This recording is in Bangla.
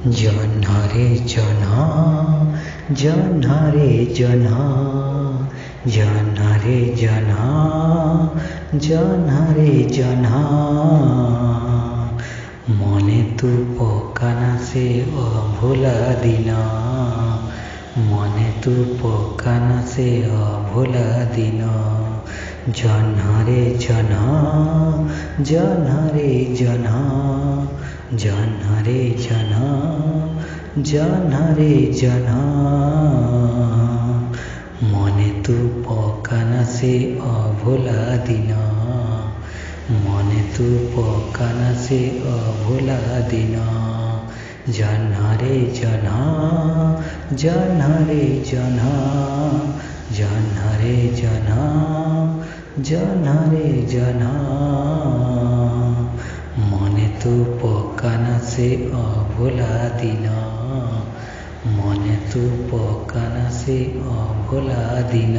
জহ্ন রে জহ্ন, জহ্ন রে জহ্ন, জহ্ন রে জহ্ন, জহ্ন রে জহ্ন। মনে তু পকানা সে অভোলা দিন, মনে তু পকানা সে অভোলা দিন। জহ্ন রে জহ্ন, জহ্ন রে জহ্ন, জহ্ন রে জহ্ন, জহ্ন রে জহ্ন। মনে তু পকানা সে অভোলা দিন, মনে তু পকানা সে অভোলা দিন। জহ্ন রে জহ্ন, জহ্ন রে জহ্ন, জহ্ন রে জহ্ন, জহ্ন রে জহ্ন। মনে তু পকানা সে অভোলা দিন, মনে তু পকানা সে অভোলা দিন।